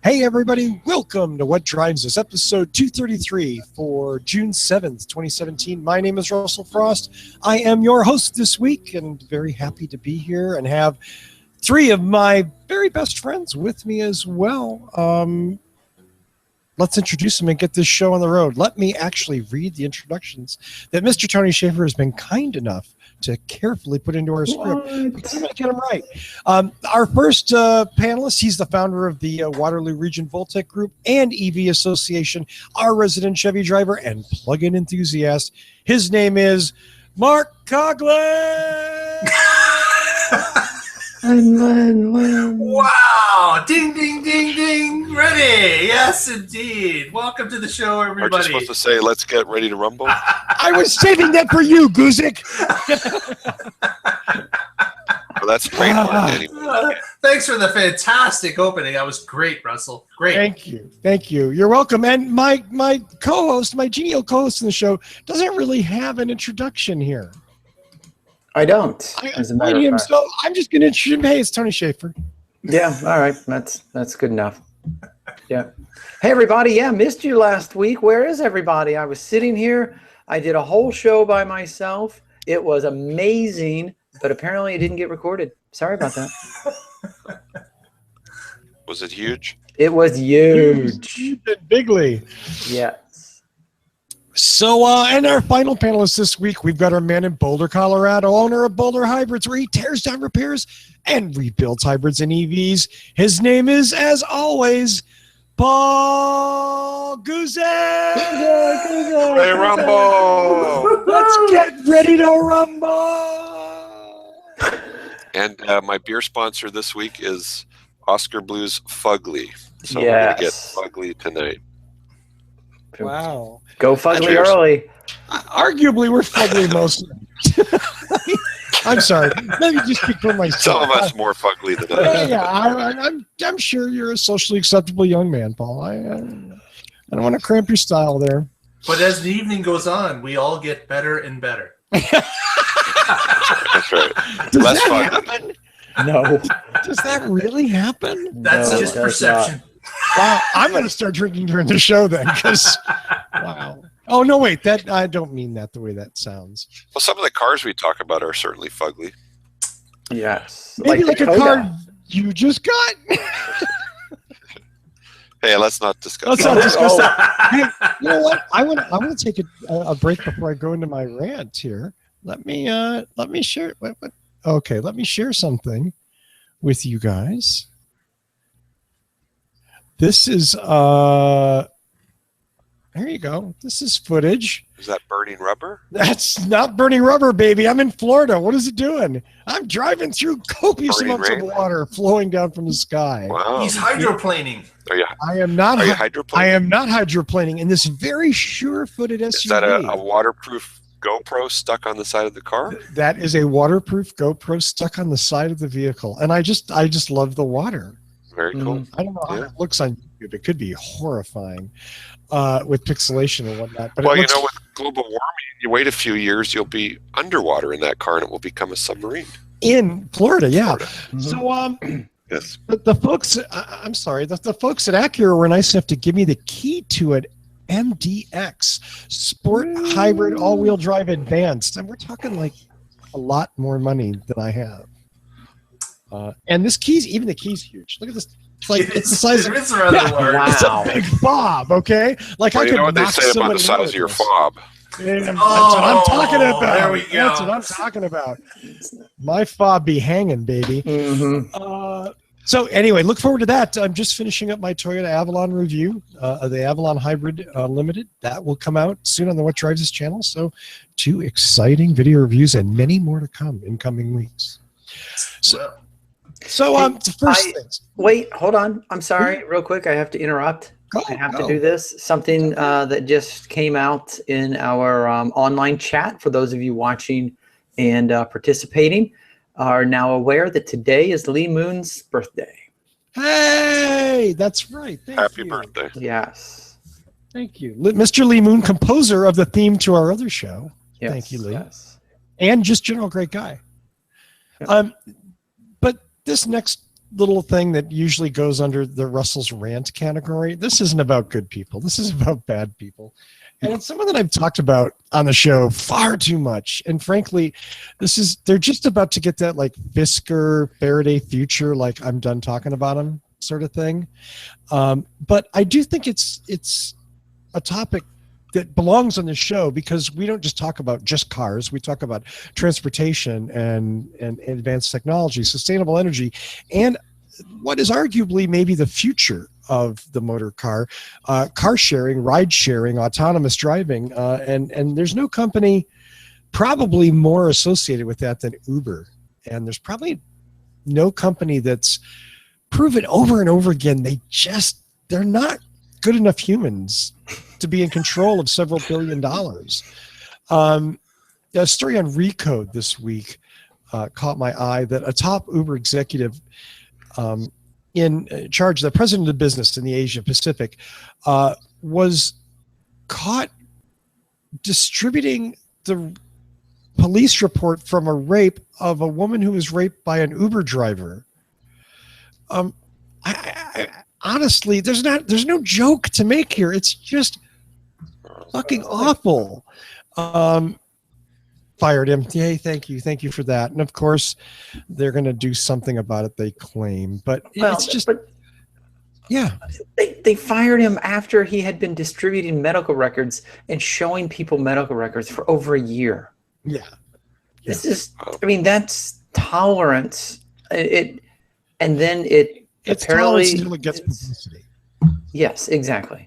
Hey everybody, welcome to What Drives Us, episode 233 for June 7th, 2017. My name is Russell Frost. I am your host this week and very happy to be here and have three of my very best friends with me as well. Let's introduce them and get this show on the road. Let me actually read the introductions that Mr. Tony Schaefer has been kind enough to carefully put into our script. I'm going to get them right. Our first panelist, he's the founder of the Waterloo Region Voltec Group and EV Association, our resident Chevy driver and plug-in enthusiast. His name is Mark Coughlin. Wow! Ding, ding, ding, ding! Ready! Yes, indeed. Welcome to the show, everybody. Aren't you supposed to say, let's get ready to rumble? I was saving that for you, Guzik. Well, that's trademark anyway. Thanks for the fantastic opening. That was great, Russell. Great. Thank you. Thank you. You're welcome. And my co-host, my genial co-host in the show, doesn't really have an introduction here. I don't. As a matter of fact. So I'm just going to introduce him. Hey, it's Tony Schaefer. Yeah, all right. That's good enough. Yeah. Hey, everybody. Yeah, missed you last week. Where is everybody? I was sitting here. I did a whole show by myself. It was amazing, but apparently it didn't get recorded. Sorry about that. Was it huge? It was huge. Bigly. Yeah. So, and our final panelist this week, we've got our man in Boulder, Colorado, owner of Boulder Hybrids, where he tears down, repairs, and rebuilds hybrids and EVs. His name is, as always, Paul Guzek. Hey, rumble! Let's get ready to rumble! And my beer sponsor this week is Oscar Blues Fugli. So Yes. we're going to get Fugli tonight. Wow. Go Fugly early. Arguably, we're fugly most. I'm sorry. Let me just speak for myself. Some of us more fugly than others. Yeah, I'm sure you're a socially acceptable young man, Paul. I don't want to cramp your style there. But as the evening goes on, we all get better and better. That's right. Does Less that fugly. happen? No. Does that really happen? That's No, just it does perception. Wow, I'm going to start drinking during the show then, because wow. Oh no, wait, that I don't mean that the way that sounds. Well, some of the cars we talk about are certainly fugly. Yes. Maybe like a Dakota. car you just got. Hey, let's not discuss Let's not that. discuss that. Hey, you know what? I want to take a break before I go into my rant here. Let me share. Okay, let me share something with you guys. This is there you go. This is footage. Is that burning rubber? That's not burning rubber, baby. I'm in Florida. What is it doing? I'm driving through copious Burning amounts rain? of water flowing down from the sky. Wow. He's hydroplaning. Are you I am not hydroplaning? I am not hydroplaning in this very sure-footed SUV. Is that a waterproof GoPro stuck on the side of the car? That is a waterproof GoPro stuck on the side of the vehicle. And I just love the water. Very cool. I don't know how Yeah. it looks on YouTube. It could be horrifying with pixelation and whatnot. But Well, it looks, with global warming, you wait a few years, you'll be underwater in that car, and it will become a submarine. in Florida, yeah. Mhm. So Yes. the folks, I'm sorry, the folks at Acura were nice enough to give me the key to an MDX Sport Hybrid All-Wheel Drive Advanced, and we're talking like a lot more money than I have. And this key's even the key's huge. Look at this. It's like it's the size of It's rather large. Wow. it's a big fob. Okay, like Well, I you could know what they knock say about somebody the size out of your this. fob? Yeah, that's what I'm talking about. There we go. That's what I'm talking about. My fob be hanging, baby. Mhm. So anyway, look forward to that. I'm just finishing up my Toyota Avalon review of the Avalon Hybrid Limited. That will come out soon on the What Drives Us channel. So 2 exciting video reviews and many more to come in coming weeks. So the first things. Wait, hold on. I'm sorry. Real quick, I have to interrupt. I have to do this. Something that just came out in our online chat for those of you watching and participating are now aware that today is Lee Moon's birthday. Hey, that's right. Happy birthday. Yes. Thank you. Mr. Lee Moon, composer of the theme to our other show. Yes. Thank you, Lee. Yes. And just general great guy. Yeah. But this next little thing that usually goes under the Russell's rant category. This isn't about good people. This is about bad people. And it's someone that I've talked about on the show far too much. And frankly, they're just about to get that like Fisker, Faraday future, like I'm done talking about them sort of thing. But I do think it's a topic that belongs on the show because we don't just talk about just cars. We talk about transportation and advanced technology, sustainable energy, and what is arguably maybe the future of the motor car, car sharing, ride sharing, autonomous driving. And there's no company probably more associated with that than Uber. And there's probably no company that's proven over and over again they're not good enough humans to be in control of several $billion. A story on Recode this week caught my eye that a top Uber executive in charge, the president of the business in the Asia Pacific, was caught distributing the police report from a rape of a woman who was raped by an Uber driver. Honestly, there's no joke to make here. It's just fucking awful. Fired him. Hey, thank you for that. And of course, they're going to do something about it. They claim, but it's just, yeah. They fired him after he had been distributing medical records and showing people medical records for over a year. Yeah. This is, I mean, that's tolerance. And then it's apparently until it gets publicity. Yes, exactly.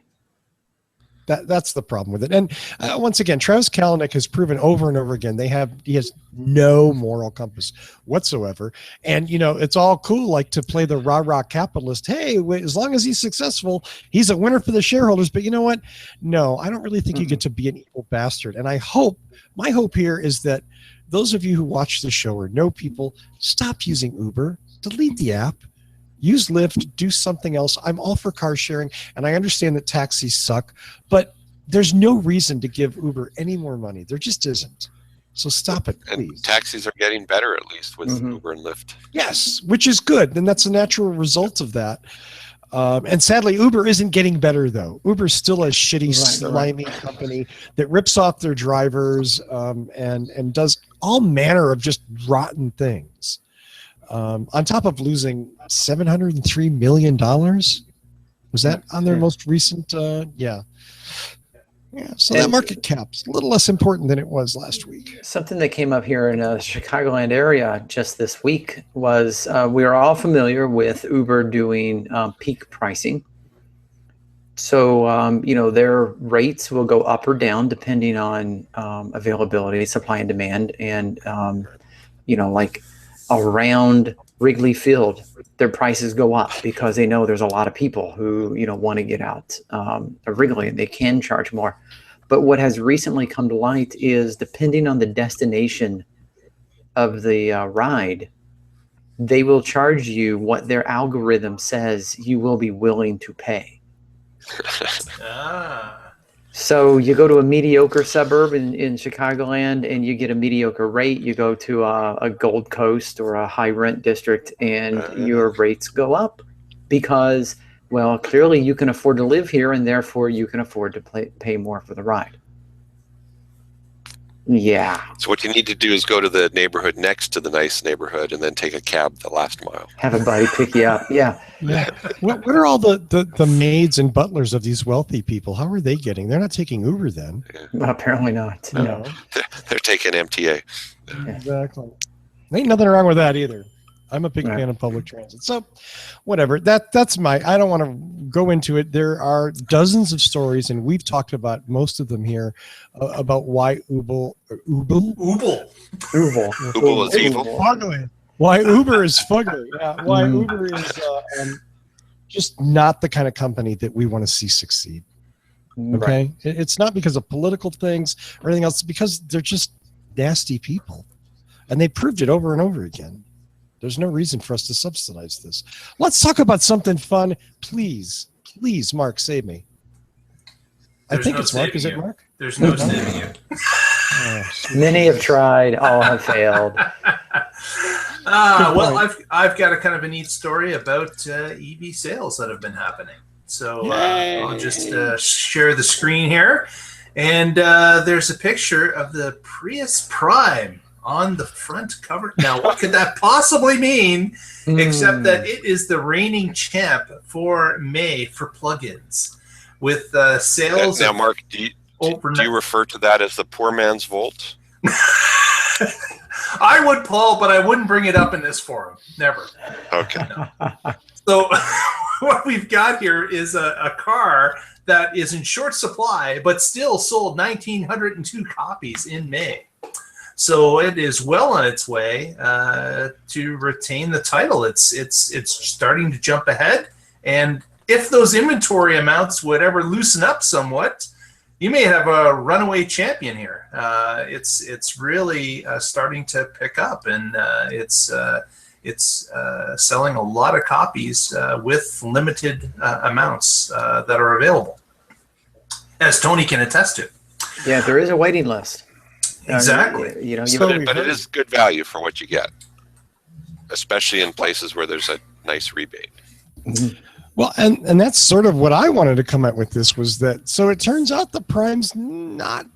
That's the problem with it. And once again, Travis Kalanick has proven over and over again he has no moral compass whatsoever. And it's all cool, like to play the rah-rah capitalist. Hey, as long as he's successful, he's a winner for the shareholders. But you know what? No, I don't really think you get to be an evil bastard. And my hope here is that those of you who watch the show or know people, stop using Uber, delete the app. Use Lyft, do something else. I'm all for car sharing, and I understand that taxis suck, but there's no reason to give Uber any more money. There just isn't. So stop it, please. And taxis are getting better, at least, with Uber and Lyft. Yes, which is good, and that's a natural result of that. And sadly, Uber isn't getting better, though. Uber's still a shitty, slimy company that rips off their drivers and does all manner of just rotten things. On top of losing $703 million. Was that on their most recent? Yeah. So that market cap's a little less important than it was last week. Something that came up here in the Chicagoland area just this week was we are all familiar with Uber doing peak pricing. So, their rates will go up or down depending on availability, supply and demand. And, like around Wrigley Field, their prices go up because they know there's a lot of people who, want to get out of Wrigley and they can charge more. But what has recently come to light is depending on the destination of the ride, they will charge you what their algorithm says you will be willing to pay. So you go to a mediocre suburb in Chicagoland and you get a mediocre rate. You go to a Gold Coast or a high rent district and your rates go up because, well, clearly you can afford to live here and therefore you can afford to pay more for the ride. Yeah. So what you need to do is go to the neighborhood next to the nice neighborhood and then take a cab the last mile. Have a buddy pick you up. Yeah. What are all the maids and butlers of these wealthy people? How are they getting? They're not taking Uber then. Yeah. Well, apparently not. No. They're taking MTA. Exactly. Ain't nothing wrong with that either. I'm a big fan of public transit. So whatever. That's I don't want to go into it. There are dozens of stories, and we've talked about most of them here, about why Uber is evil. Why Uber is fugly. Yeah, why Uber is just not the kind of company that we want to see succeed. Okay? Right. It's not because of political things or anything else. It's because they're just nasty people. And they proved it over and over again. There's no reason for us to subsidize this. Let's talk about something fun. Please, Mark, save me. I think it's Mark. Is it Mark? There's no saving you. Many have tried, all have failed. Well, I've got a kind of a neat story about EV sales that have been happening. So I'll just share the screen here. And there's a picture of the Prius Prime on the front cover. Now, what could that possibly mean, except that it is the reigning champ for May for plugins, with sales. Now, Mark, do you refer to that as the poor man's Volt? I would, Paul, but I wouldn't bring it up in this forum. Never. Okay. No. So what we've got here is a car that is in short supply, but still sold 1,902 copies in May. So it is well on its way to retain the title. It's starting to jump ahead, and if those inventory amounts would ever loosen up somewhat, you may have a runaway champion here. It's really starting to pick up, and it's selling a lot of copies with limited amounts that are available, as Tony can attest to. Yeah, there is a waiting list. Exactly. But it is good value for what you get, especially in places where there's a nice rebate. Mm-hmm. Well, and that's sort of what I wanted to come at with this, was that, so it turns out the Prime's not,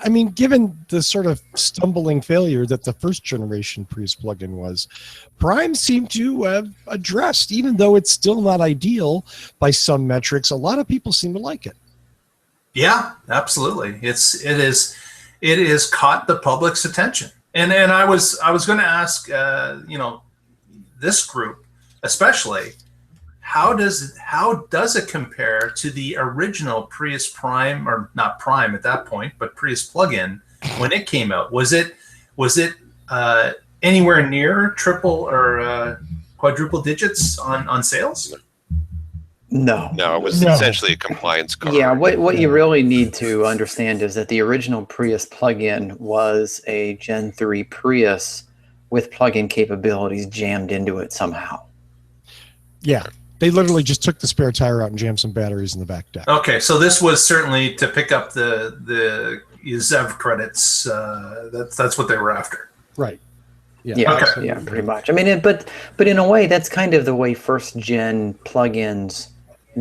I mean, given the sort of stumbling failure that the first generation Prius plugin was, Prime seemed to have addressed, even though it's still not ideal by some metrics, a lot of people seem to like it. Yeah, absolutely. It is caught the public's attention. And I was going to ask, this group especially, how does it compare to the original Prius Prime, or not Prime at that point, but Prius plugin when it came out? Was it anywhere near triple or quadruple digits on sales? No, it was essentially a compliance car. Yeah, what you really need to understand is that the original Prius plug-in was a Gen 3 Prius with plug-in capabilities jammed into it somehow. Yeah, they literally just took the spare tire out and jammed some batteries in the back deck. Okay, so this was certainly to pick up the ZEV credits. That's what they were after. Right. Yeah, okay. Yeah, pretty much. I mean, but in a way, that's kind of the way first-gen plug-ins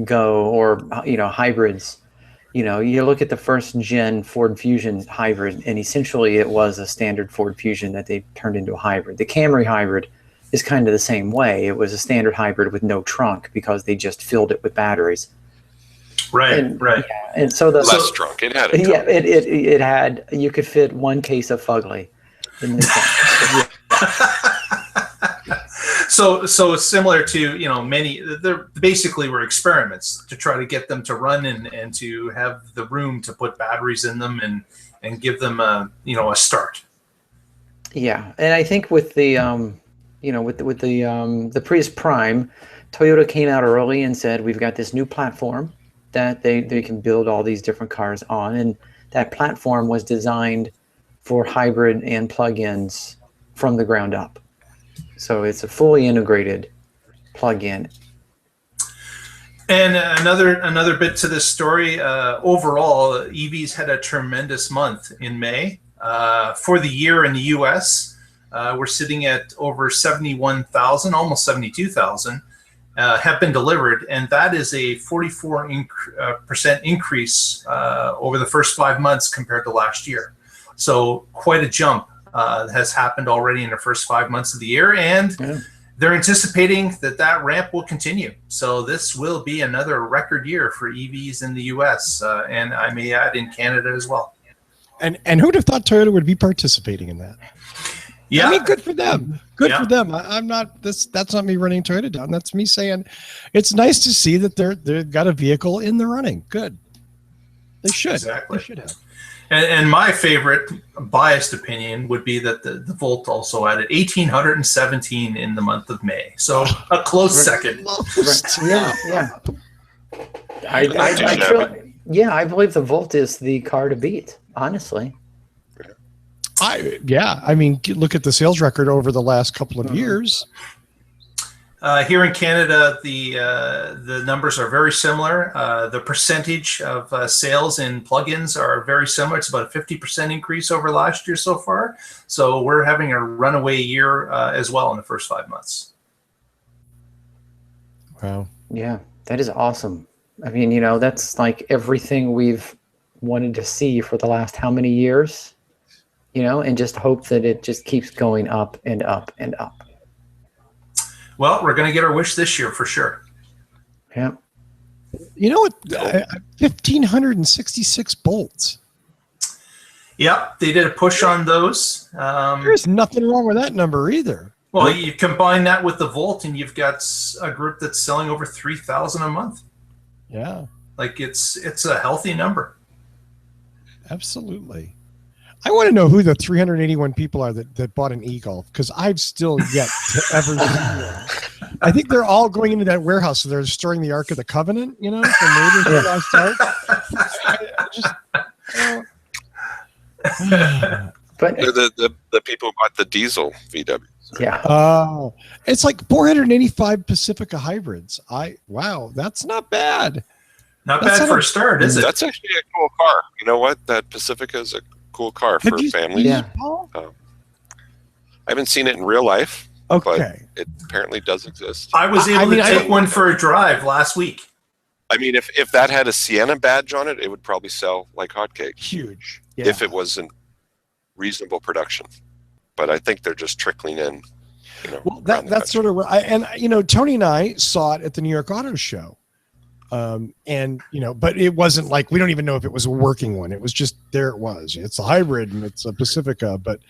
go, or hybrids. You look at the first gen Ford Fusion hybrid, and essentially it was a standard Ford Fusion that they turned into a hybrid. The Camry hybrid is kind of the same way. It was a standard hybrid with no trunk because they just filled it with batteries. Right. Yeah, and so less trunk. It had a trunk. Yeah, it had. You could fit one case of Fugli in the trunk. So similar to many, there basically were experiments to try to get them to run and to have the room to put batteries in them and give them a start. Yeah, and I think with the the Prius Prime, Toyota came out early and said, we've got this new platform that they can build all these different cars on, and that platform was designed for hybrid and plug-ins from the ground up. So it's a fully integrated plug-in. And another bit to this story, overall, EVs had a tremendous month in May. For the year in the U.S., we're sitting at over 71,000, almost 72,000, have been delivered. And that is a 44% increase over the first 5 months compared to last year. So quite a jump has happened already in the first 5 months of the year, and they're anticipating that ramp will continue. So this will be another record year for EVs in the U.S. And I may add in Canada as well. And who'd have thought Toyota would be participating in that? Yeah, I mean, good for them. Good for them. I'm not this. That's not me running Toyota down. That's me saying it's nice to see that they've got a vehicle in the running. Good. They should. Exactly. They should have. And my favorite biased opinion would be that the Volt also added 1,817 in the month of May. So a close second. Yeah. I believe the Volt is the car to beat, honestly. I mean, look at the sales record over the last couple of years. Here in Canada, the numbers are very similar. The percentage of sales in plugins are very similar. It's about a 50% increase over last year so far. So we're having a runaway year as well in the first 5 months. Wow. Yeah, that is awesome. I mean, that's like everything we've wanted to see for the last how many years, and just hope that it just keeps going up and up and up. Well, we're going to get our wish this year for sure. Yeah. You know what? 1,566 bolts. Yep, they did a push on those. There's nothing wrong with that number either. Well, you combine that with the Volt, and you've got a group that's selling over 3,000 a month. Yeah. Like it's a healthy number. Absolutely. I want to know who the 381 people are that bought an e-Golf, because I've still yet to ever see them. I think they're all going into that warehouse, so they're storing the Ark of the Covenant, from Raiders Lost Ark. But They're the people who bought the diesel VW. yeah. Oh, it's like 485 Pacifica hybrids. Wow, that's not bad. Not bad for a start, is it? That's actually a cool car. You know what? That Pacifica is a cool car for families. Yeah. I haven't seen it in real life, Okay. but it apparently does exist. I was able to take one for a drive last week. I mean, if that had a Sienna badge on it, it would probably sell like hotcakes. Huge. Yeah. If it was in reasonable production. But I think they're just trickling in. Well, that's sort of what Tony and I saw it at the New York Auto Show. But it wasn't like, we don't even know if it was a working one. It was just, there it was. It's a hybrid and it's a Pacifica, but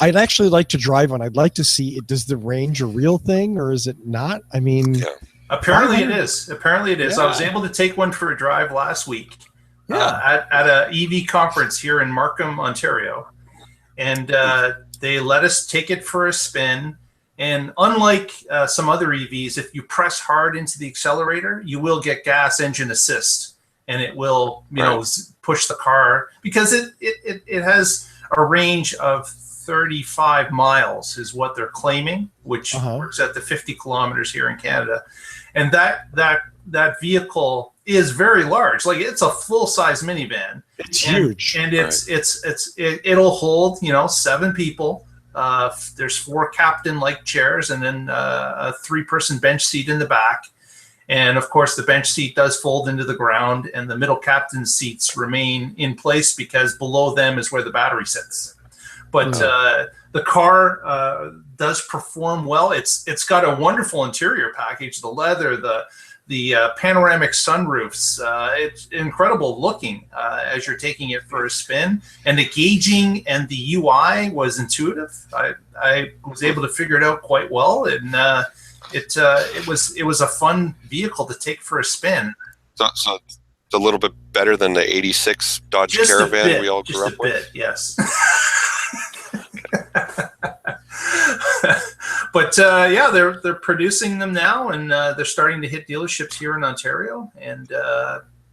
I'd actually like to drive one. I'd like to see it. Does the range a real thing or is it not? I mean, yeah. Apparently it is. Yeah. I was able to take one for a drive last week at a EV conference here in Markham, Ontario. And they let us take it for a spin. And unlike some other EVs, if you press hard into the accelerator, you will get gas engine assist, and it will, push the car, because it has a range of 35 miles is what they're claiming, which works at the 50 kilometers here in Canada. And that vehicle is very large. Like, it's a full size minivan. It's huge. And it'll hold, 7 people. There's 4 captain-like chairs, and then a 3-person bench seat in the back. And of course, the bench seat does fold into the ground, and the middle captain seats remain in place because below them is where the battery sits. But the car does perform well. It's got a wonderful interior package: the leather, the panoramic sunroofs. It's incredible looking as you're taking it for a spin, and the gauging and the UI was intuitive. I was able to figure it out quite well, and it was a fun vehicle to take for a spin. So it's a little bit better than the '86 Dodge Caravan we all grew up with. Just a bit, yes. But they're producing them now, and they're starting to hit dealerships here in Ontario. And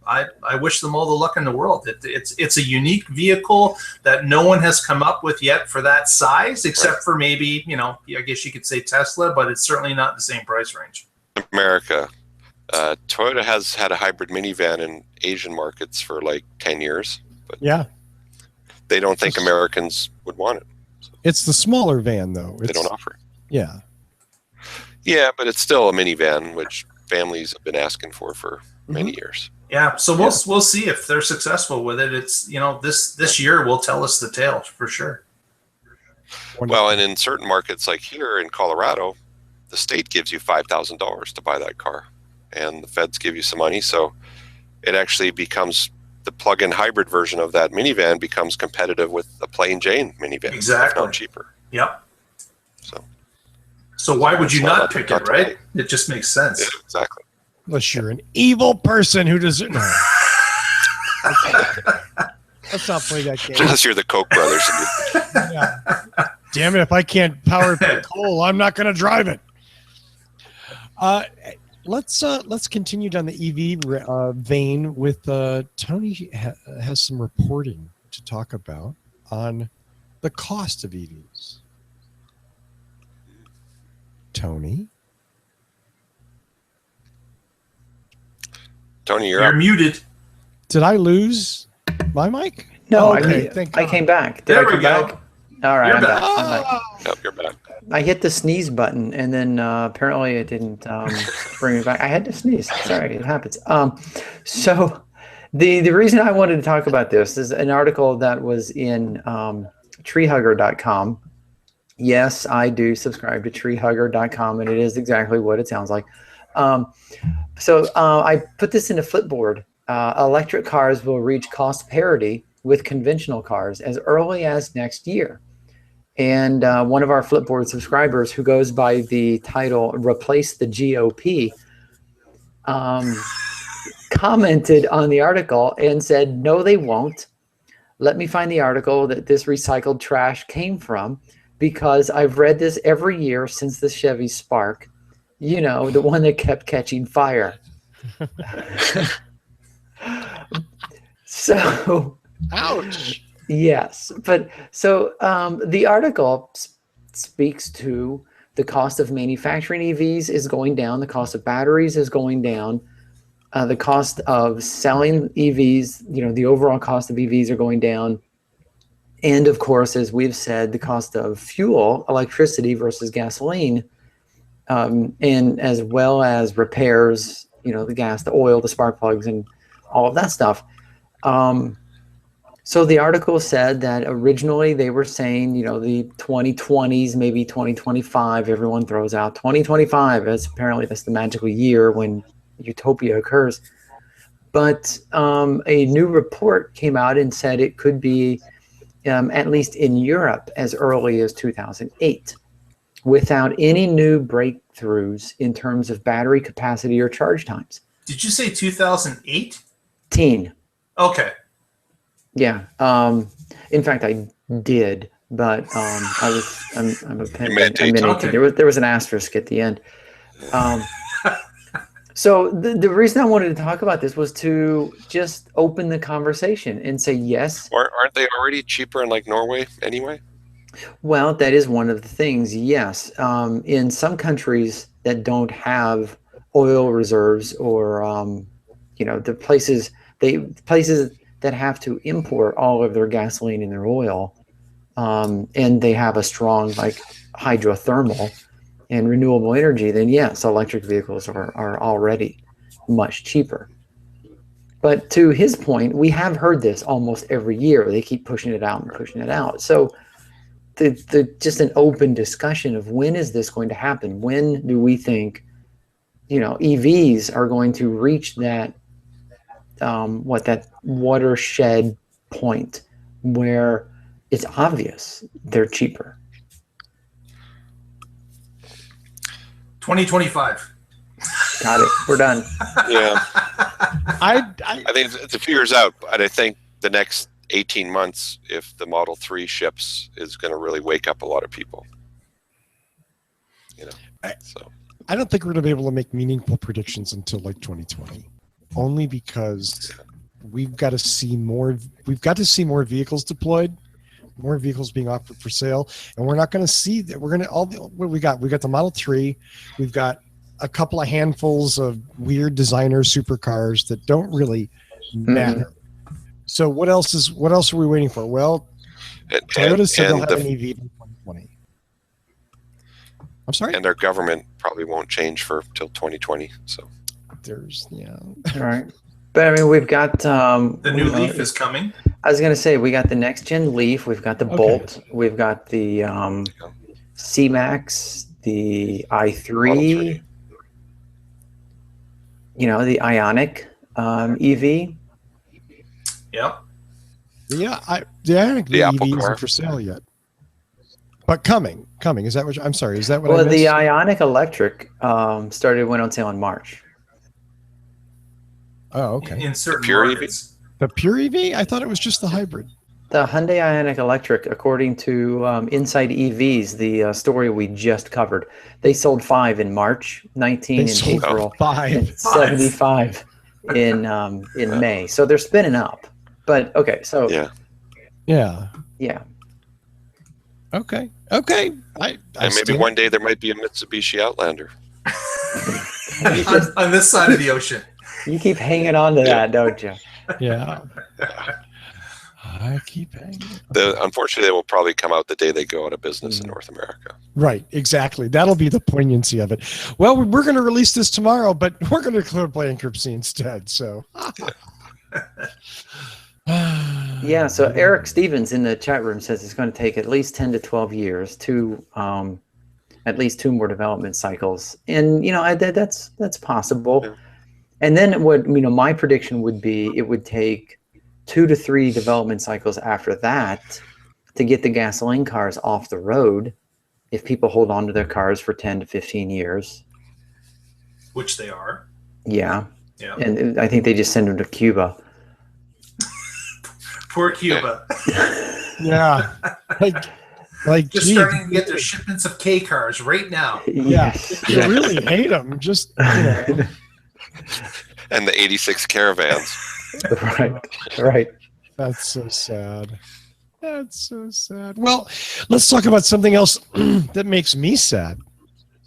I wish them all the luck in the world. It's a unique vehicle that no one has come up with yet for that size, except for maybe, I guess you could say Tesla, but it's certainly not the same price range. America, Toyota has had a hybrid minivan in Asian markets for like 10 years. But they don't think Americans would want it. So it's the smaller van, though. They don't offer it. Yeah. Yeah, but it's still a minivan, which families have been asking for many years. Yeah, so we'll see if they're successful with it. It's this year will tell us the tale for sure. Well, and in certain markets like here in Colorado, the state gives you $5,000 to buy that car, and the feds give you some money, so it actually becomes the plug-in hybrid version of that minivan becomes competitive with a plain Jane minivan. Exactly. If not cheaper. Yep. So why would you not pick it, right? It just makes sense. Yeah, exactly. Unless you're an evil person who doesn't know. Let's not play that game. Unless you're the Koch brothers. Yeah. Damn it, if I can't power it by coal, I'm not going to drive it. Let's continue down the EV vein with Tony has some reporting to talk about on the cost of EVs. Tony? Tony, you're You're up. muted. Did I lose my mic? No, Okay, I came back. Did I come back? All right, You're I'm back. back. I'm back. Yep, you're back. I hit the sneeze button, and then apparently it didn't bring me back. I had to sneeze. Sorry, it happens. So the reason I wanted to talk about this is an article that was in treehugger.com. Yes, I do subscribe to treehugger.com, and it is exactly what it sounds like. So I put this in a Flipboard. Electric cars will reach cost parity with conventional cars as early as next year. And one of our Flipboard subscribers, who goes by the title "Replace the GOP," commented on the article and said, "No, they won't. Let me find the article that this recycled trash came from, because I've read this every year since the Chevy Spark. You know, the one that kept catching fire." So, ouch. Yes, but so the article speaks to the cost of manufacturing EVs is going down, the cost of batteries is going down, the cost of selling EVs, you know, the overall cost of EVs are going down. And of course, as we've said, the cost of fuel, electricity versus gasoline, and as well as repairs, you know, the gas, the oil, the spark plugs, and all of that stuff. So the article said that originally they were saying, you know, the 2020s, maybe 2025, everyone throws out 2025. Apparently that's the magical year when utopia occurs. But a new report came out and said it could be, at least in Europe, as early as 2008, without any new breakthroughs in terms of battery capacity or charge times. Did you say 2008? Okay. Yeah. In fact, I did, but I'm a there was an asterisk at the end. So the reason I wanted to talk about this was to just open the conversation and say yes. Or aren't they already cheaper in like Norway anyway? Well, that is one of the things. Yes. In some countries that don't have oil reserves, or you know, the places that have to import all of their gasoline and their oil, and they have a strong like hydrothermal and renewable energy, then yes, electric vehicles are already much cheaper. But to his point, we have heard this almost every year. They keep pushing it out and pushing it out. So the just an open discussion of when is this going to happen? When do we think, you know, EVs are going to reach that that watershed point where it's obvious they're cheaper? 2025. Got it. We're done. Yeah. I think it's a few years out, but I think the next 18 months, if the Model 3 ships, is going to really wake up a lot of people. You know, so I don't think we're going to be able to make meaningful predictions until like 2020, only because we've got to see more. We've got to see more vehicles deployed, more vehicles being offered for sale, and we're not going to see that. We're going to what we got. We got the Model 3. We've got a couple of handfuls of weird designer supercars that don't really matter. So what else are we waiting for? Well, Toyota said they'll have an EV in 2020. I'm sorry? And our government probably won't change till 2020. So there's, All right. But I mean, we've got the new Leaf is coming. I was going to say, we got the next gen Leaf, we've got the Bolt, we've got the C-Max, the i3, you know, the Ioniq EV. Yep. Yeah, the Ioniq EV isn't for sale yet, but coming. Is that what? I'm sorry. Is that what? Well, I missed? the Ioniq Electric went on sale in March. Oh, okay. In certain pure markets. The pure EV? I thought it was just the hybrid. The Hyundai Ioniq Electric, according to Inside EVs, the story we just covered, they sold 5 in March, 19 in April, 5. and 75 in May. So they're spinning up. But okay, so yeah. Okay. And maybe one day there might be a Mitsubishi Outlander on this side of the ocean. You keep hanging on to that, don't you? Yeah. I keep hanging. Unfortunately, they will probably come out the day they go out of business in North America. Right, exactly. That'll be the poignancy of it. Well, we're going to release this tomorrow, but we're going to include bankruptcy instead. So, yeah. So Eric Stevens in the chat room says it's going to take at least 10 to 12 years to at least 2 more development cycles, and that's possible. Yeah. And then what my prediction would be, it would take 2 to 3 development cycles after that to get the gasoline cars off the road if people hold on to their cars for 10 to 15 years. Which they are. Yeah. And I think they just send them to Cuba. Poor Cuba. Yeah. Like just starting to get their shipments of K cars right now. Yeah. You really hate them. Just, And the 86 caravans. Right. That's so sad. Well, let's talk about something else that makes me sad.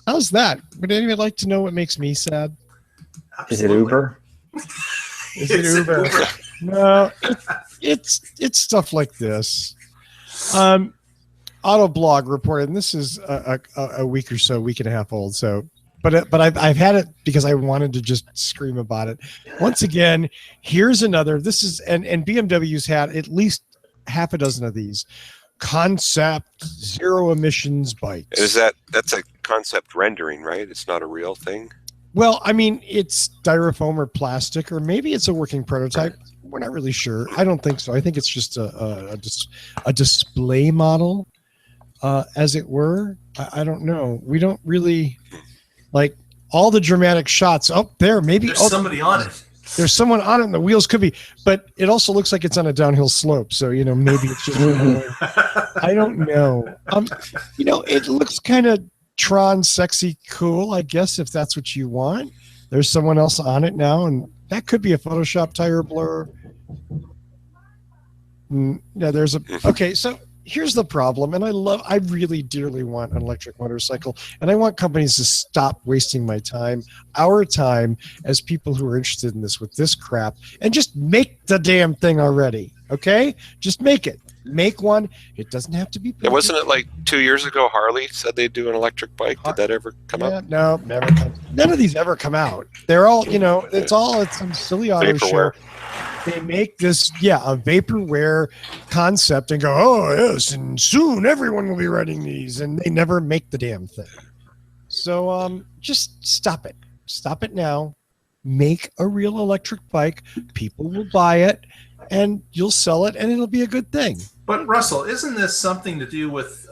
How's that? Would anyone like to know what makes me sad? Absolutely. Is it Uber? Is it Uber? No, it's stuff like this. Autoblog reported, and this is a week and a half old. So, but I've had it because I wanted to just scream about it. Once again, here's another. This is and BMW's had at least half a dozen of these concept zero emissions bikes. That's a concept rendering, right? It's not a real thing. Well, I mean, it's styrofoam or plastic, or maybe it's a working prototype. We're not really sure. I don't think so. I think it's just a display model, as it were. I don't know. We don't really like all the dramatic shots. Oh, there, maybe there's somebody on it. There's someone on it, and the wheels could be, but it also looks like it's on a downhill slope. So, maybe it's just, I don't know. It looks kind of Tron sexy cool, I guess, if that's what you want. There's someone else on it now, and that could be a Photoshop tire blur. Okay, so here's the problem, and I really dearly want an electric motorcycle, and I want companies to stop wasting our time as people who are interested in this with this crap, and just make the damn thing already, okay? Just make it. Make one. It doesn't have to be perfect. Wasn't it like 2 years ago Harley said they'd do an electric bike? Did that ever come out? No, never come. None of these ever come out. They're all, it's some silly auto show. They make this, a vaporware concept and go, oh, yes, and soon everyone will be riding these, and they never make the damn thing. So just stop it. Stop it now. Make a real electric bike. People will buy it, and you'll sell it, and it'll be a good thing. But Russell, isn't this something to do with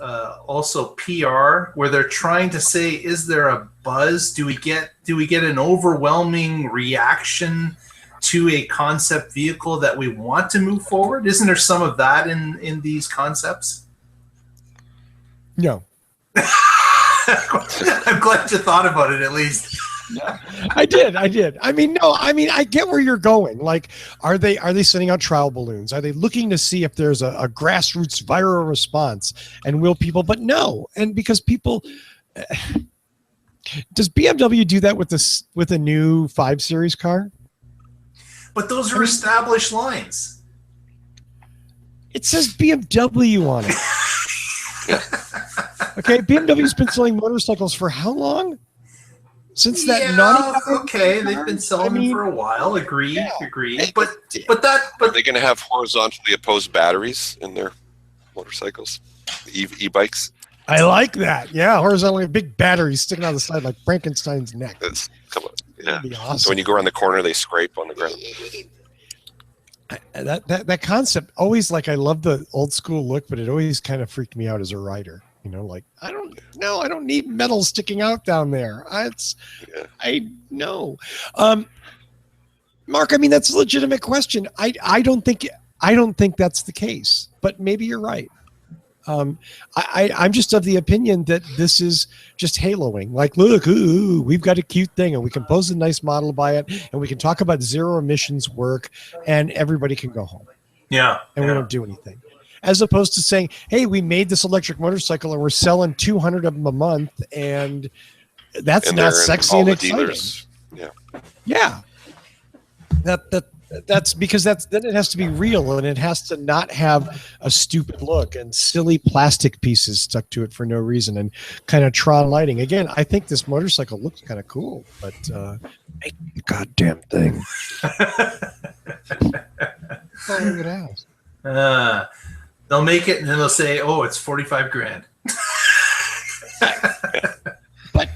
also PR, where they're trying to say, is there a buzz? Do we get an overwhelming reaction to a concept vehicle that we want to move forward? Isn't there some of that in these concepts? No. I'm glad you thought about it at least. Yeah, I did. I get where you're going. Like, are they sending out trial balloons? Are they looking to see if there's a grassroots viral response? And will people? But no. And because people, does BMW do that with a new 5 Series car? But those are established lines. It says BMW on it. Okay, BMW's been selling motorcycles for how long? Since that they've been selling them for a while. Agreed. But are they going to have horizontally opposed batteries in their motorcycles, e-bikes? I like that. Yeah, horizontally big batteries sticking out the side like Frankenstein's neck. Come on, yeah. Be awesome. So when you go around the corner, they scrape on the ground. That concept always, like, I love the old school look, but it always kind of freaked me out as a rider. Like, I don't need metal sticking out down there. I know. Mark, I mean, that's a legitimate question. I don't think that's the case, but maybe you're right. I'm just of the opinion that this is just haloing. Like, look, ooh, we've got a cute thing, and we can pose a nice model by it, and we can talk about zero emissions work, and everybody can go home. Yeah. And we don't do anything. As opposed to saying, hey, we made this electric motorcycle and we're selling 200 of them a month, and that's not sexy and exciting. Dealers. Yeah. Yeah. That's because then it has to be real, and it has to not have a stupid look and silly plastic pieces stuck to it for no reason and kind of Tron lighting. Again, I think this motorcycle looks kind of cool, but make the goddamn thing. That's all I would ask. They'll make it and then they'll say, "Oh, it's 45 grand." But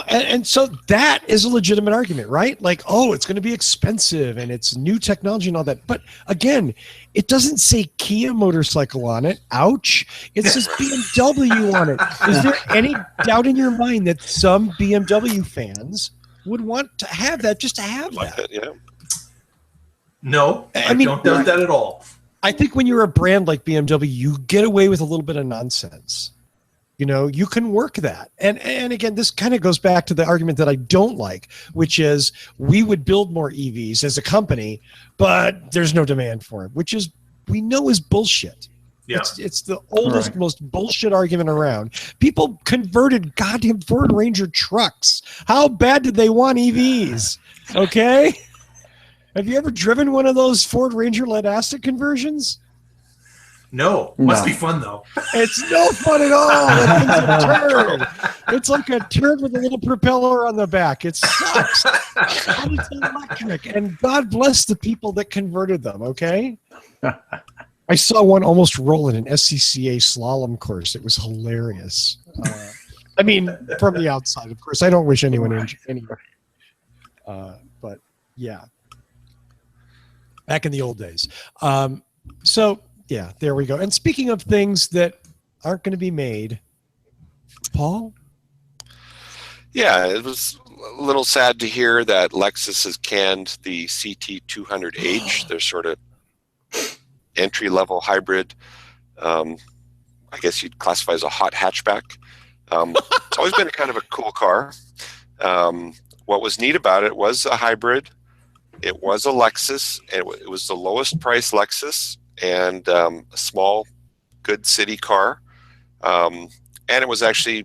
and so that is a legitimate argument, right? Like, oh, it's going to be expensive and it's new technology and all that. But again, it doesn't say Kia motorcycle on it. Ouch. It says BMW on it. Is there any doubt in your mind that some BMW fans would want to have that just to have that? Yeah. No, I mean, don't doubt that at all. I think when you're a brand like BMW, you get away with a little bit of nonsense. You can work that. And again, this kind of goes back to the argument that I don't like, which is we would build more EVs as a company, but there's no demand for them, which we know is bullshit. Yeah. It's the oldest, most bullshit argument around. People converted goddamn Ford Ranger trucks. How bad did they want EVs? Okay? Have you ever driven one of those Ford Ranger lead-acid conversions? No. Must be fun, though. It's no fun at all. That thing's a turd. It's like a turd with a little propeller on the back. It sucks. But it's electric. And God bless the people that converted them, okay? I saw one almost roll in an SCCA slalom course. It was hilarious. I mean, from the outside, of course. I don't wish anyone injured anyway. But, yeah. Back in the old days. So... yeah, there we go. And speaking of things that aren't going to be made, Paul? Yeah, it was a little sad to hear that Lexus has canned the CT200H, their sort of entry-level hybrid. I guess you'd classify as a hot hatchback. It's always been kind of a cool car. What was neat about it was a hybrid. It was a Lexus. It was the lowest price Lexus. And a small, good city car. And it was actually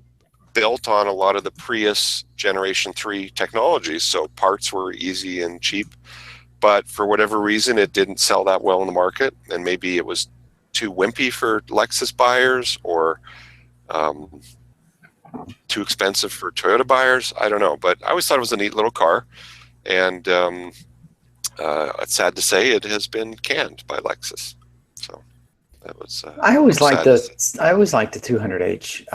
built on a lot of the Prius Generation 3 technologies, so parts were easy and cheap. But for whatever reason, it didn't sell that well in the market, and maybe it was too wimpy for Lexus buyers or too expensive for Toyota buyers. I don't know, but I always thought it was a neat little car. And it's sad to say it has been canned by Lexus. So that was. I always liked the 200H.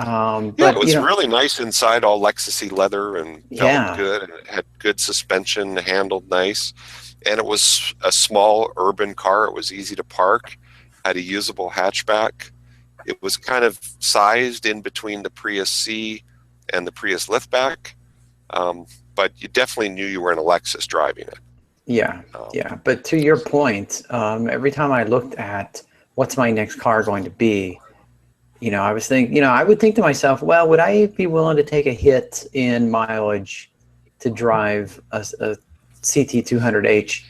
Yeah, it was really nice inside, all Lexusy leather and felt good, and it had good suspension, handled nice, and it was a small urban car. It was easy to park, had a usable hatchback. It was kind of sized in between the Prius C and the Prius liftback, but you definitely knew you were in a Lexus driving it. Yeah, but to your point, every time I looked at what's my next car going to be, I was thinking, I would think to myself, well, would I be willing to take a hit in mileage to drive a CT200H?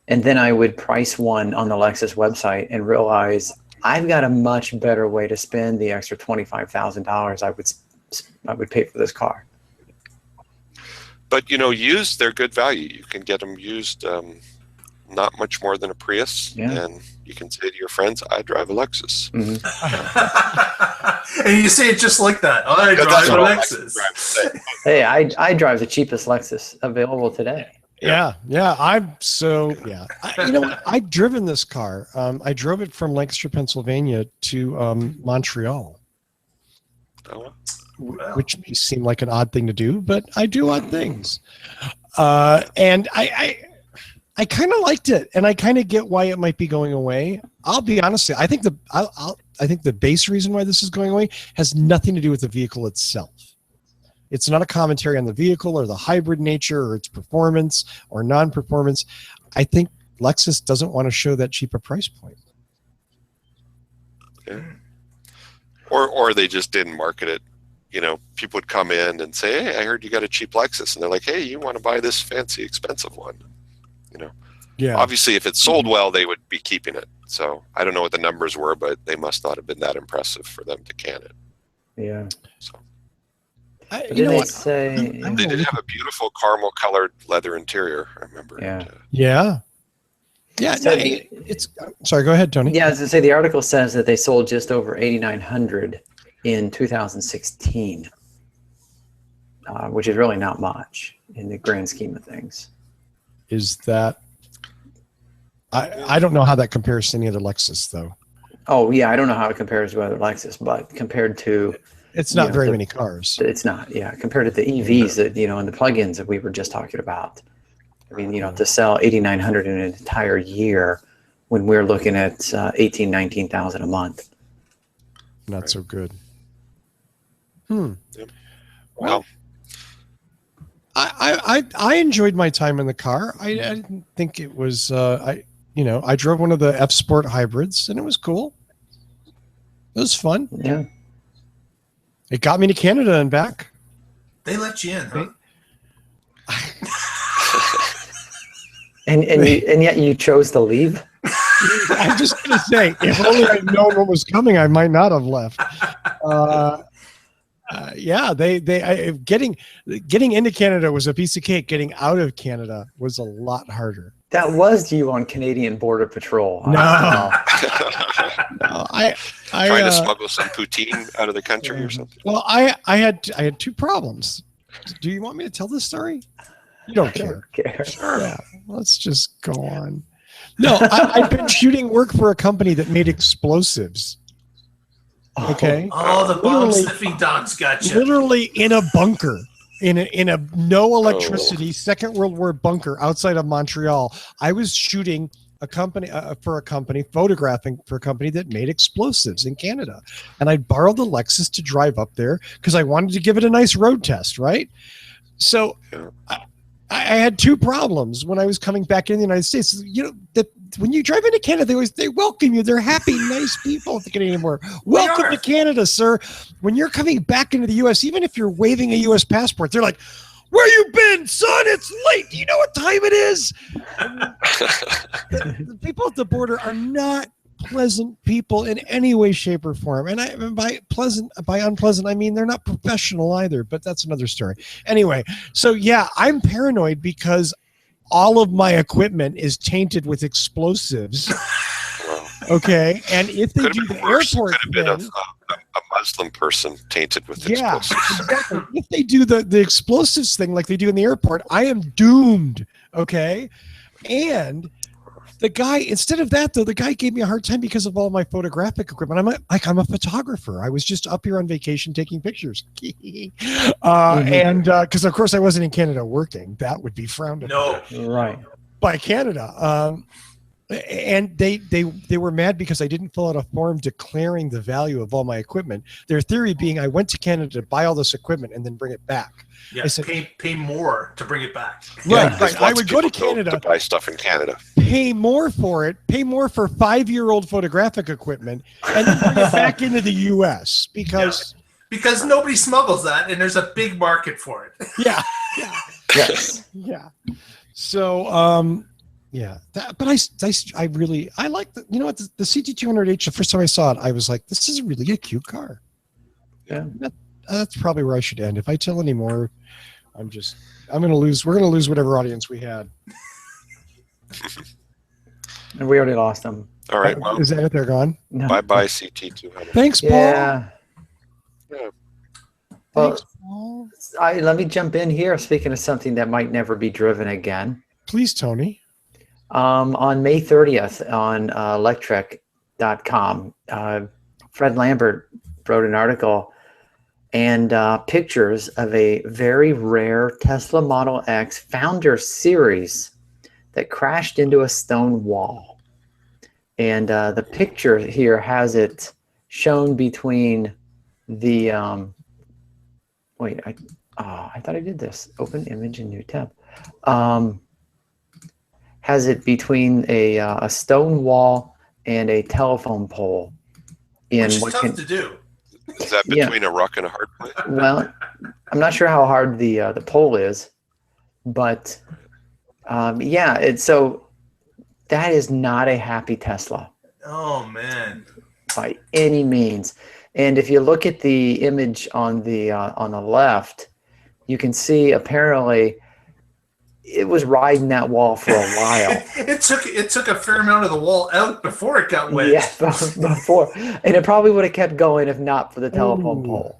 And then I would price one on the Lexus website and realize I've got a much better way to spend the extra $25,000 I would pay for this car. But, used, they're good value. You can get them used not much more than a Prius. Yeah. And you can say to your friends, I drive a Lexus. Mm-hmm. And you say it just like that. I drive a Lexus. Hey, I drive the cheapest Lexus available today. Yeah. I've driven this car. I drove it from Lancaster, Pennsylvania to Montreal. Oh, which may seem like an odd thing to do, but I do odd things. And I kind of liked it, and I kind of get why it might be going away. I'll be honest, I think the base reason why this is going away has nothing to do with the vehicle itself. It's not a commentary on the vehicle or the hybrid nature or its performance or non-performance. I think Lexus doesn't want to show that cheaper price point. Yeah. Or they just didn't market it. People would come in and say, hey, I heard you got a cheap Lexus. And they're like, hey, you want to buy this fancy, expensive one? Yeah. Obviously, if it sold well, they would be keeping it. So I don't know what the numbers were, but they must not have been that impressive for them to can it. Yeah. So. But didn't they say they did have a beautiful caramel colored leather interior, I remember. Yeah. So it's sorry, go ahead, Tony. Yeah, as I say, the article says that they sold just over 8,900 in 2016, which is really not much in the grand scheme of things. Is that I don't know how that compares to any other Lexus, though. Oh yeah, I don't know how it compares to other Lexus, but compared to it's not very many cars. It's not, compared to the EVs that and the plugins that we were just talking about. I mean, to sell 8,900 in an entire year when we're looking at 18,000, 19,000 a month. Not so good. Well, I enjoyed my time in the car. I didn't think it was. I drove one of the F Sport hybrids, and it was cool. It was fun. Yeah. It got me to Canada and back. They let you in, huh? And yet you chose to leave? I'm just going to say, if only I'd known what was coming, I might not have left. Getting into Canada was a piece of cake. Getting out of Canada was a lot harder. That was you on Canadian Border Patrol. No, I trying to smuggle some poutine out of the country or something. Well, I had two problems. Do you want me to tell this story? You don't care. Sure. Yeah, let's just go on. No, I've been shooting work for a company that made explosives. Okay. Oh, the bomb sniffing dogs got you. Literally in a bunker, in a no electricity Second World War bunker outside of Montreal. I was shooting photographing for a company that made explosives in Canada, and I borrowed the Lexus to drive up there because I wanted to give it a nice road test, right? So. I had two problems when I was coming back in the United States. When you drive into Canada, they welcome you. They're happy, nice people at the Canadian border. Welcome to Canada, sir. When you're coming back into the U.S., even if you're waving a U.S. passport, they're like, "Where you been, son? It's late. Do you know what time it is?" The people at the border are not pleasant people in any way, shape, or form. And by unpleasant, I mean they're not professional either, but that's another story. Anyway, so yeah, I'm paranoid because all of my equipment is tainted with explosives. Okay, and if they do the airport thing, a Muslim person tainted with explosives. Exactly. If they do the explosives thing like they do in the airport, I am doomed. Okay, and the guy, instead of that, though, the guy gave me a hard time because of all my photographic equipment. I'm a photographer. I was just up here on vacation taking pictures. And because, of course, I wasn't in Canada working. That would be frowned upon. No. Right. By Canada. And they were mad because I didn't fill out a form declaring the value of all my equipment. Their theory being I went to Canada to buy all this equipment and then bring it back. Yeah, I said, pay more to bring it back. Right. I would go to Canada to buy stuff in Canada. Pay more for it. Pay more for 5-year-old photographic equipment, and then bring it back into the U.S. because nobody smuggles that, and there's a big market for it. Yeah. Yes. Yeah. So but I really like the the CT200H. The first time I saw it, I was like, this is really a cute car. Yeah. That's probably where I should end. If I tell any more, we're going to lose whatever audience we had. And we already lost them. All right. Well, is that it? They're gone? No. Bye-bye, CT200. Thanks, Paul. Yeah. Well, Thanks, Paul. let me jump in here. Speaking of something that might never be driven again. Please, Tony. On May 30th on electrek.com, Fred Lambert wrote an article and pictures of a very rare Tesla Model X Founder Series that crashed into a stone wall. And the picture here has it shown between the I thought I did this. Open image in new tab. Has it between a stone wall and a telephone pole. Which is tough to do. Is that between a rock and a hard place? Well, I'm not sure how hard the pole is, but so that is not a happy Tesla. Oh man. By any means. And if you look at the image on the left, you can see apparently it was riding that wall for a while. it took a fair amount of the wall out before it got wet. Yeah, before, and it probably would have kept going if not for the telephone pole.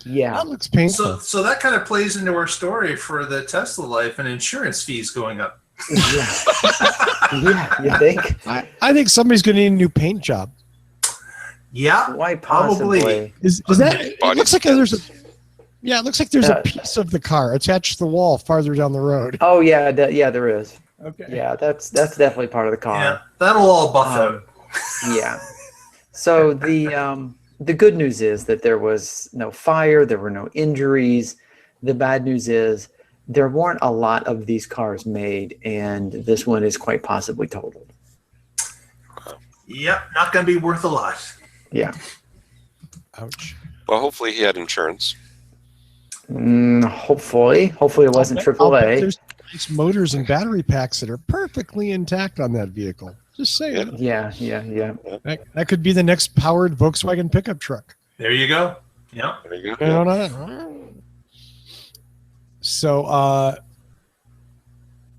Yeah, that looks painful. So that kind of plays into our story for the Tesla life and insurance fees going up. Yeah, yeah. You think? I think somebody's going to need a new paint job. Yeah, Why possibly? probably. Is that? It looks like there's a. Yeah, it looks like there's a piece of the car attached to the wall farther down the road. Oh yeah, yeah, there is. Okay. Yeah, that's definitely part of the car. Yeah, that'll all buff out. Yeah. So the good news is that there was no fire, there were no injuries. The bad news is there weren't a lot of these cars made, and this one is quite possibly totaled. Yep, not going to be worth a lot. Yeah. Ouch. Well, hopefully he had insurance. Hopefully it wasn't I'll bet AAA. there's nice motors and battery packs that are perfectly intact on that vehicle. Just saying. Yeah. That could be the next powered Volkswagen pickup truck. There you go. Yep. There you You go. know, so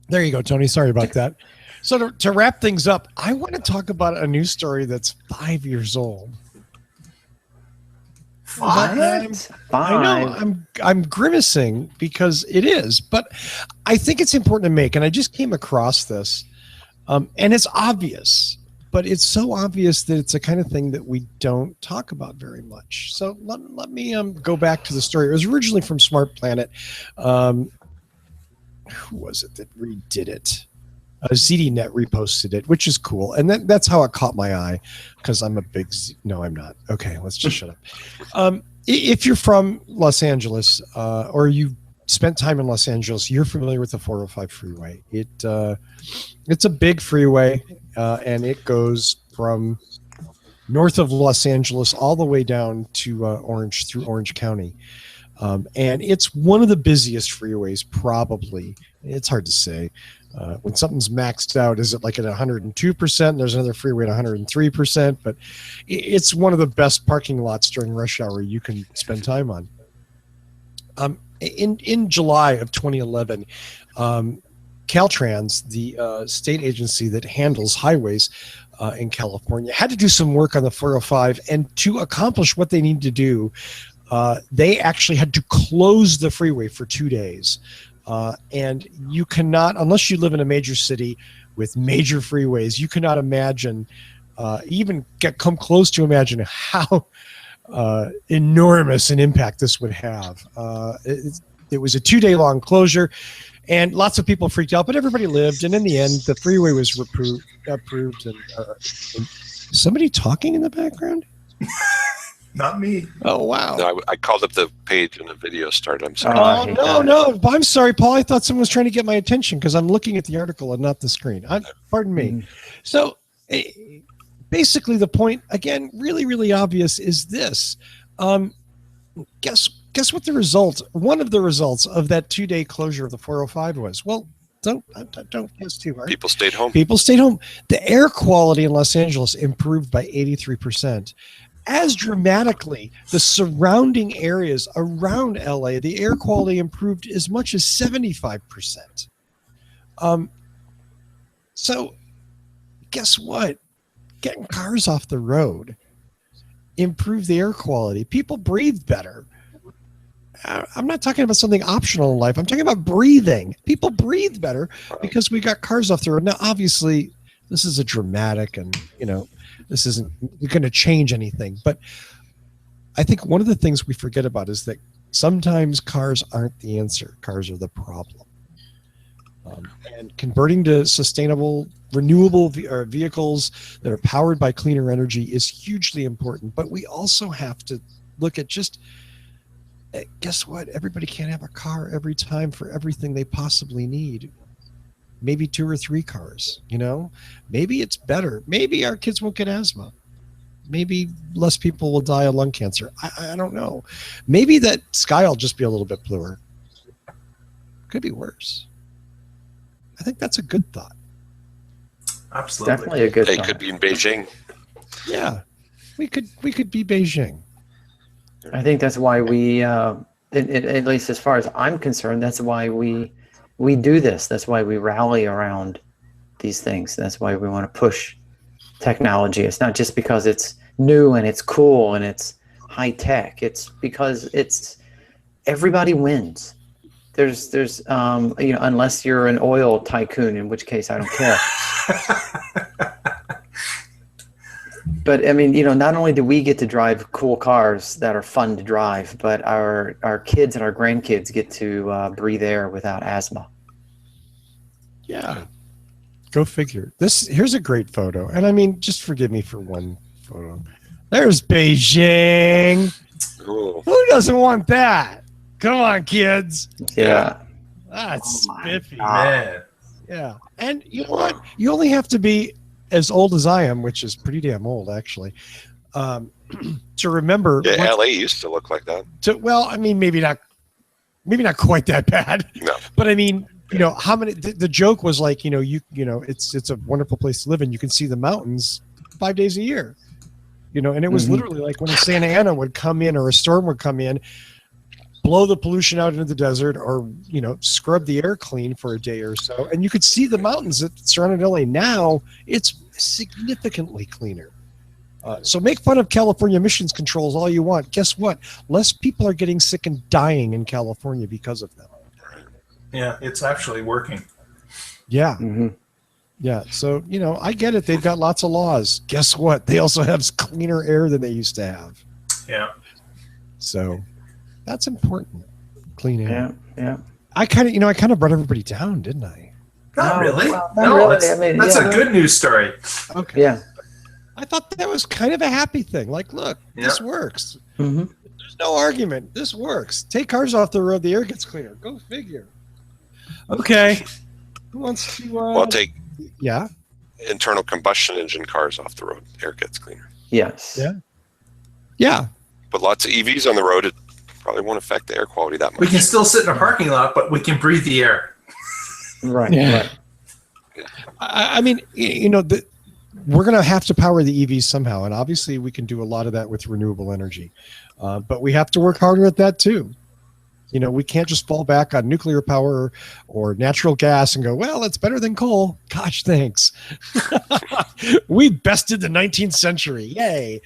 there you go, Tony. Sorry about that. So to wrap things up, I want to talk about a news story that's 5 years old. I know I'm grimacing because it is, but I think it's important to make. And I just came across this, and it's obvious, but it's so obvious that it's a kind of thing that we don't talk about very much. So let me go back to the story. It was originally from Smart Planet. Who was it that redid it? ZDNet reposted it, which is cool. And that's how it caught my eye, because I'm a big no, I'm not. Okay, let's just shut up. If you're from Los Angeles or you spent time in Los Angeles, you're familiar with the 405 freeway. It's a big freeway, and it goes from north of Los Angeles all the way down to Orange, through Orange County. And it's one of the busiest freeways, probably. It's hard to say. When something's maxed out, is it like at 102%? There's another freeway at 103%, but it's one of the best parking lots during rush hour you can spend time on. In July of 2011, Caltrans, the state agency that handles highways in California, had to do some work on the 405, and to accomplish what they need to do, they actually had to close the freeway for 2 days. And you cannot, unless you live in a major city with major freeways, you cannot imagine, come close to imagine how enormous an impact this would have. It was a 2 day long closure, and lots of people freaked out, but everybody lived. And in the end, the freeway was approved. And somebody talking in the background? Not me. Oh, wow. No, I called up the page and the video started. I'm sorry. No. I'm sorry, Paul. I thought someone was trying to get my attention because I'm looking at the article and not the screen. Pardon me. So basically the point, again, really, really obvious, is this. Guess what the result, one of the results of that 2 day closure of the 405 was? Well, don't guess too hard. People stayed home. People stayed home. The air quality in Los Angeles improved by 83%. As dramatically, the surrounding areas around LA, the air quality improved as much as 75%. So guess what? Getting cars off the road improved the air quality. People breathe better. I'm not talking about something optional in life. I'm talking about breathing. People breathe better because we got cars off the road. Now, obviously, this is a dramatic, and this isn't going to change anything. But I think one of the things we forget about is that sometimes cars aren't the answer. Cars are the problem. And converting to sustainable, renewable vehicles that are powered by cleaner energy is hugely important. But we also have to look at just, guess what? Everybody can't have a car every time for everything they possibly need. Maybe 2 or 3 cars, maybe it's better. Maybe our kids won't get asthma. Maybe less people will die of lung cancer. I don't know. Maybe that sky will just be a little bit bluer. Could be worse. I think that's a good thought. Absolutely. Definitely a good They thought. could be in Beijing. Yeah. We could be Beijing. I think that's why we, at least as far as I'm concerned, that's why we do this. That's why we rally around these things. That's why we want to push technology. It's not just because it's new and it's cool and it's high tech. It's because it's everybody wins. There's unless you're an oil tycoon, in which case I don't care. But I mean, not only do we get to drive cool cars that are fun to drive, but our kids and our grandkids get to breathe air without asthma. Yeah. Go figure. Here's a great photo. And I mean, just forgive me for one photo. There's Beijing. Cool. Who doesn't want that? Come on, kids. Yeah. That's spiffy. Man. Yeah. And you know what? You only have to be as old as I am, which is pretty damn old, actually, to remember. Yeah, LA used to look like that. Well, I mean, maybe not quite that bad. No. But I mean, how many? The joke was like, it's a wonderful place to live, and you can see the mountains 5 days a year. And it was literally like when a Santa Ana would come in or a storm would come in, blow the pollution out into the desert, or scrub the air clean for a day or so, and you could see the mountains that surrounded LA. Now it's significantly cleaner. So make fun of California emissions controls all you want. Guess what? Less people are getting sick and dying in California because of them. Yeah, it's actually working. Yeah. Yeah. So, I get it. They've got lots of laws. Guess what? They also have cleaner air than they used to have. Yeah. So that's important. Clean air. Yeah. I kind of brought everybody down, didn't I? Not really. Well, not really. That's a good news story. Okay. Yeah. I thought that was kind of a happy thing. Like, look, this works. Mm-hmm. There's no argument. This works. Take cars off the road. The air gets cleaner. Go figure. Okay. Who wants to? Well, take internal combustion engine cars off the road. Air gets cleaner. Yes. Yeah. But lots of EVs on the road, it probably won't affect the air quality that much. We can still sit in a parking lot, but we can breathe the air. Right. Yeah. Right. I mean, we're going to have to power the EVs somehow, and obviously we can do a lot of that with renewable energy. But we have to work harder at that too. We can't just fall back on nuclear power or natural gas and go, well, it's better than coal. Gosh, thanks. We bested the 19th century. Yay.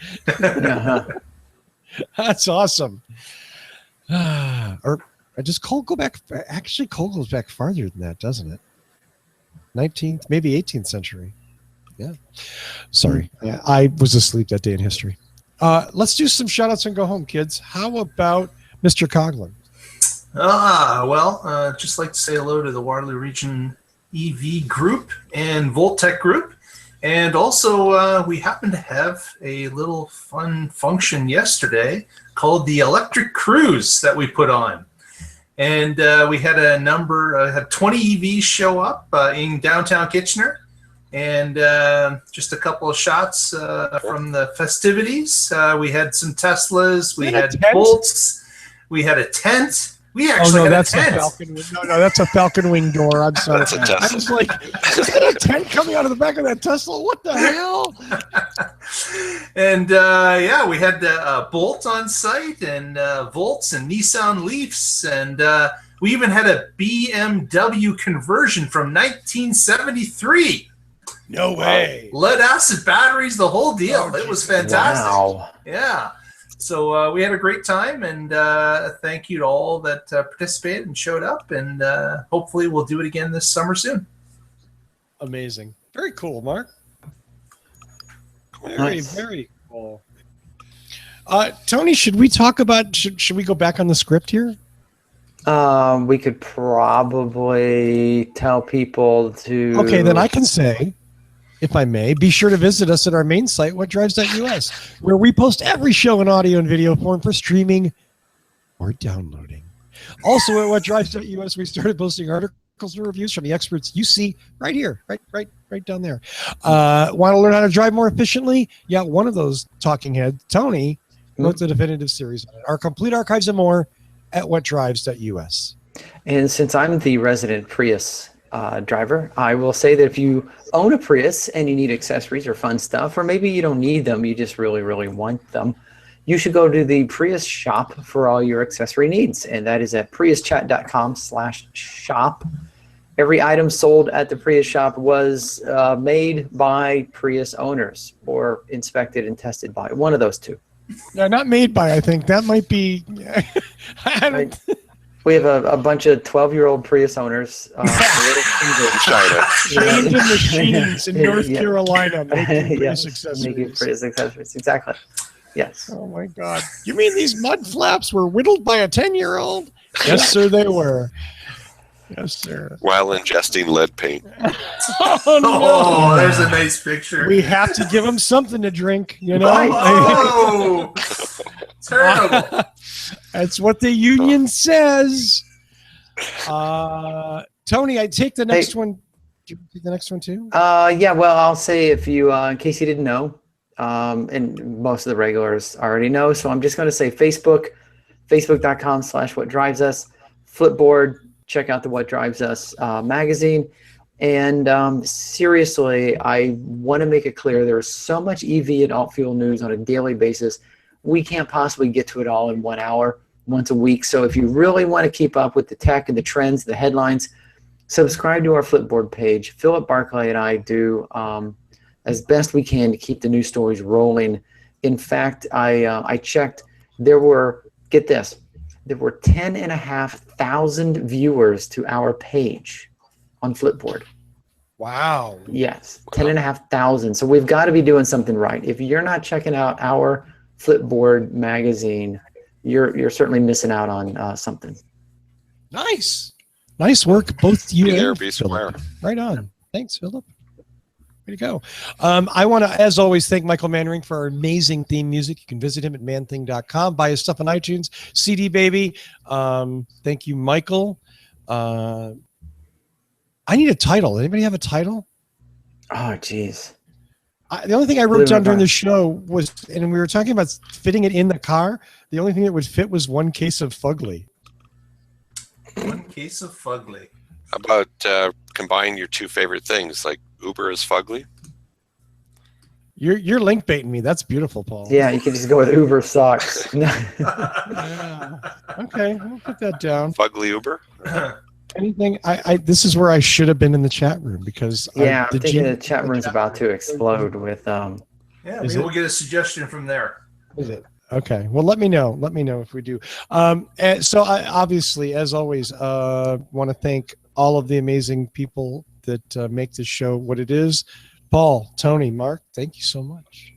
That's awesome. Or does coal go back? Actually, coal goes back farther than that, doesn't it? 19th, maybe 18th century. Yeah. Sorry. I was asleep that day in history. Let's do some shout outs and go home, kids. How about Mr. Coughlin? Just like to say hello to the Waterloo Region EV group and Voltec group. And also, we happen to have a little fun function yesterday called the Electric Cruise that we put on. And we had had 20 EVs show up in downtown Kitchener. And just a couple of shots from the festivities. We had some Teslas. We had Bolts. We had a tent. We actually had a tent. That's a Falcon Wing door. I'm sorry. That's a Tesla. I was like, is that a tent coming out of the back of that Tesla? What the hell? And we had Bolt on site and Volts and Nissan Leafs. And we even had a BMW conversion from 1973. No way. Lead acid batteries, the whole deal. It was fantastic. Wow. Yeah. So we had a great time, and thank you to all that participated and showed up, and hopefully we'll do it again this summer soon. Amazing. Very cool, Mark. Nice. Very cool. Tony, should we talk about, should we go back on the script here? We could probably tell people to... Okay, then I can say, if I may, be sure to visit us at our main site, whatdrives.us, where we post every show in audio and video form for streaming or downloading. Also at whatdrives.us, we started posting articles and reviews from the experts you see right here, right down there. Want to learn how to drive more efficiently? Yeah, one of those talking heads, Tony, wrote the definitive series on it. Our complete archives and more at whatdrives.us. And since I'm the resident Prius driver, I will say that if you own a Prius and you need accessories or fun stuff, or maybe you don't need them, you just really, really want them, you should go to the Prius shop for all your accessory needs. And that is at priuschat.com/shop. Every item sold at the Prius shop was made by Prius owners or inspected and tested by one of those two. No, not made by, I think. That might be... Right. We have a bunch of 12-year-old Prius owners. Trained in machines in North Carolina making Prius accessories. Making Prius accessories, exactly. Yes. Oh, my God. You mean these mud flaps were whittled by a 10-year-old? Yes, sir, they were. Yes, sir. While ingesting lead paint. Oh, no. Oh, there's a nice picture. We have to give them something to drink, you know? Oh, terrible. That's what the union says. Tony, I take the next one. Do you take the next one too? Yeah, well, I'll say if you, in case you didn't know, and most of the regulars already know, so I'm just going to say facebook.com/whatdrivesus, Flipboard, check out the What Drives Us magazine. And seriously, I want to make it clear there's so much EV and alt fuel news on a daily basis. We can't possibly get to it all in 1 hour, once a week. So if you really want to keep up with the tech and the trends, the headlines, subscribe to our Flipboard page. Philip Barclay and I do as best we can to keep the news stories rolling. In fact, I checked, there were, get this, there were 10,500 viewers to our page on Flipboard. Wow. Yes, 10,500. So we've got to be doing something right. If you're not checking out our Flipboard magazine, you're certainly missing out on something. Nice work, both you and be Philip. Right on. Thanks, Philip. Way to go. I want to, as always, thank Michael Mannering for our amazing theme music. You can visit him at manthing.com. Buy his stuff on iTunes. CD Baby. Thank you, Michael. I need a title. Anybody have a title? Oh, geez. The only thing I wrote down during the show was, and we were talking about fitting it in the car, the only thing that would fit was one case of Fugli. One case of Fugli. How about combine your two favorite things, like Uber is Fugli? You're link baiting me. That's beautiful, Paul. Yeah, you can just go with Uber socks. Yeah. Okay, I'll put that down. Fugli Uber? Anything? This is where I should have been in the chat room because I'm thinking the chat room's about to explode with Yeah, maybe we'll get a suggestion from there. Is it? Okay. Well, let me know. Let me know if we do. And so I obviously, as always, want to thank all of the amazing people that make this show what it is. Paul, Tony, Mark, thank you so much.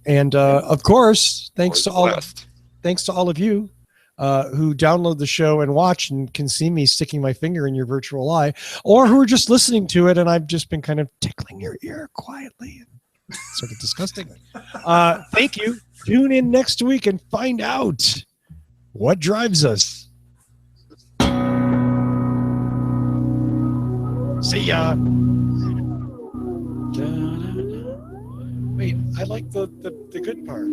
And of course, thanks to all of you who download the show and watch and can see me sticking my finger in your virtual eye, or who are just listening to it and I've just been kind of tickling your ear quietly. Sort of disgusting. Thank you. Tune in next week and find out what drives us. See ya. Wait, I like the good part.